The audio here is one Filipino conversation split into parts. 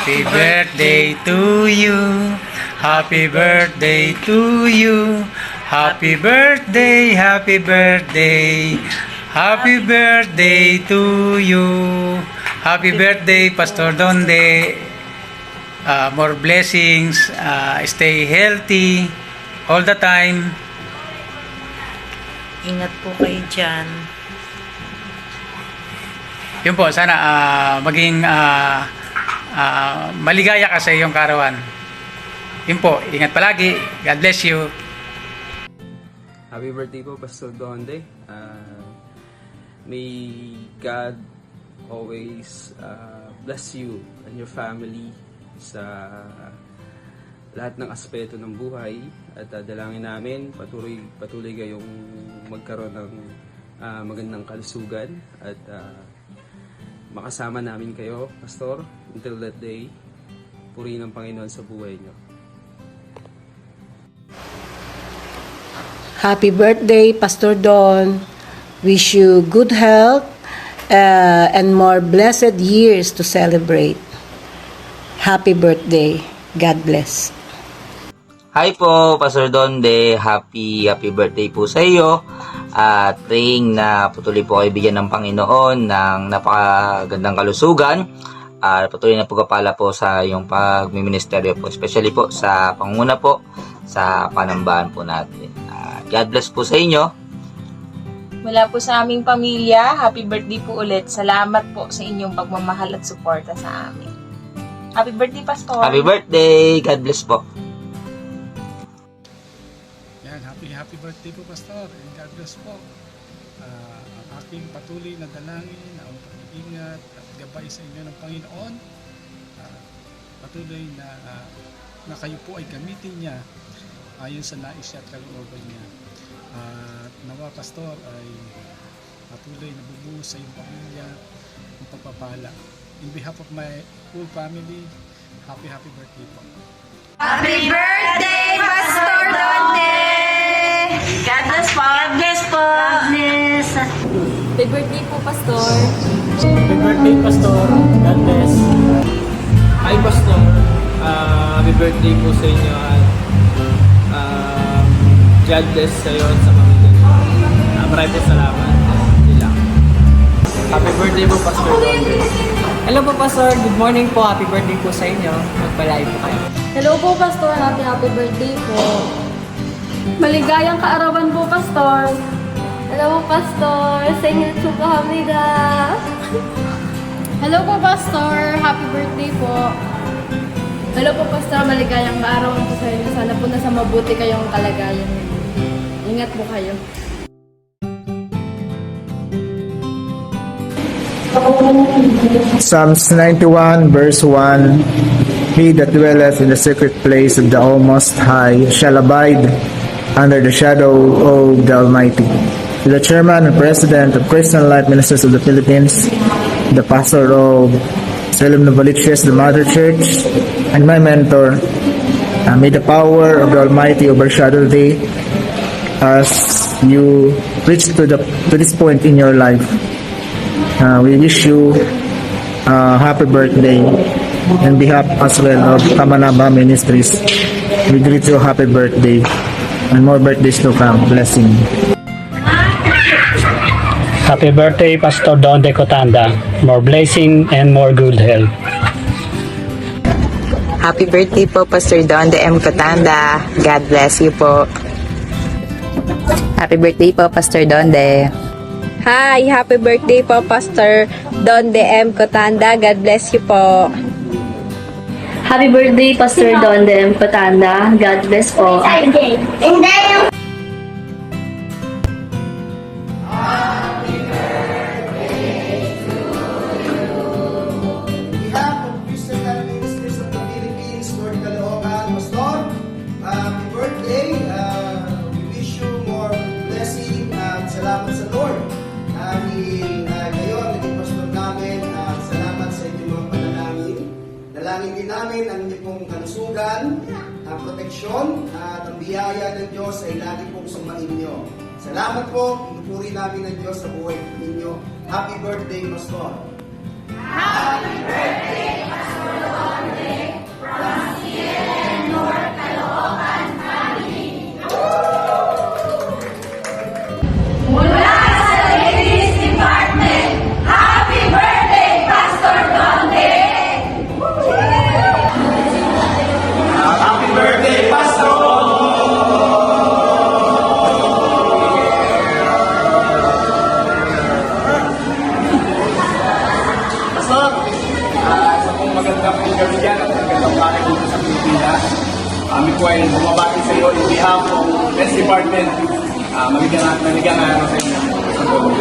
Happy birthday to you. Happy birthday to you. Happy birthday, happy birthday. Happy birthday to you. Happy birthday, Pastor Donde. More blessings. Stay healthy all the time. Ingat po kayo dyan. Yun po, sana maging maligaya ka sa iyong karawan. Yun po, ingat palagi. God bless you. Happy birthday po, Pastor Donde. May God always bless you and your family sa lahat ng aspeto ng buhay. At dalangin namin, patuloy kayong magkaroon ng magandang kalusugan at makasama namin kayo, Pastor, until that day. Purihin ng Panginoon sa buhay niyo. Happy birthday, Pastor Don. Wish you good health and more blessed years to celebrate. Happy birthday. God bless. Hi po, Pastor Donde. Happy birthday po sa iyo. At praying na patuloy po kayo bigyan ng Panginoon ng napakagandang kalusugan. At patuloy na pagpapala po sa iyong pagmiministeryo po. Especially po sa pangunguna po sa panambahan po natin. God bless po sa inyo. Mula po sa aming pamilya, happy birthday po ulit. Salamat po sa inyong pagmamahal at suporta sa amin. Happy birthday, Pastor. Happy birthday. God bless po. Yan, happy birthday po, Pastor. And God bless po. Ang aking patuloy na dalangin, ang pag-iingat at gabay sa inyo ng Panginoon. Patuloy na kayo po ay gamitin niya ayon sa nais at kalooban niya. At nawa, Pastor, ay patuloy na bubuhos sa iyong pamilya ang pagpapala. In behalf of my whole family, happy birthday po. Happy birthday, Pastor Donde! God bless po! God bless po! God bless! Happy birthday po, Pastor! Happy birthday, Pastor! God bless! Hi, Pastor! Happy birthday po sa inyo at God bless sa iyo at sa pamilya niyo. Maraming salamat. Happy birthday po, Pastor Donde. Hello po, Pastor. Good morning po. Happy birthday po sa inyo. Magpalain po kayo. Hello po, Pastor. Happy birthday po. Maligayang kaarawan po, Pastor. Hello po, Pastor. Singit po kamida. Hello po, Pastor. Happy birthday po. Hello po, Pastor. Maligayang kaarawan po sa inyo. Sana po nasa mabuti kayong kalagayan. Ingat po kayo. Psalms 91 verse 1. He that dwelleth in the secret place of the Almost High shall abide under the shadow of the Almighty. To the Chairman and President of Christian Life Ministers of the Philippines, the Pastor of Salem Novaliches, the Mother Church, and my mentor, may the power of the Almighty overshadow thee as you reach to this point in your life. We wish you happy birthday on behalf as well of Kamanaba Ministries. We greet you happy birthday and more birthdays to come. Blessing. Happy birthday, Pastor Don de Cotanda. More blessing and more good health. Happy birthday po, Pastor Don de M. Cotanda. God bless you po. Happy birthday po, Pastor Donde. Hi, happy birthday po, Pastor Don de M. Cotanda. God bless you po. Happy birthday, Pastor Don de M. Cotanda. God bless po. Salamat sa Lord. Kayo ang naging pastor namin. Salamat sa inyong mga panalangin. Dalangin din namin ang inyong pong kalusugan, ang proteksyon, at ang biyaya ng Diyos ay lagi pong sumain nyo. Salamat po. Pinupuri namin ng Diyos sa buhay ninyo. Happy birthday, Pastor. Happy birthday, Pastor Donde. maligayang araw sa inyo.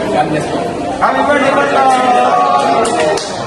God bless po. Happy birthday, Pastor!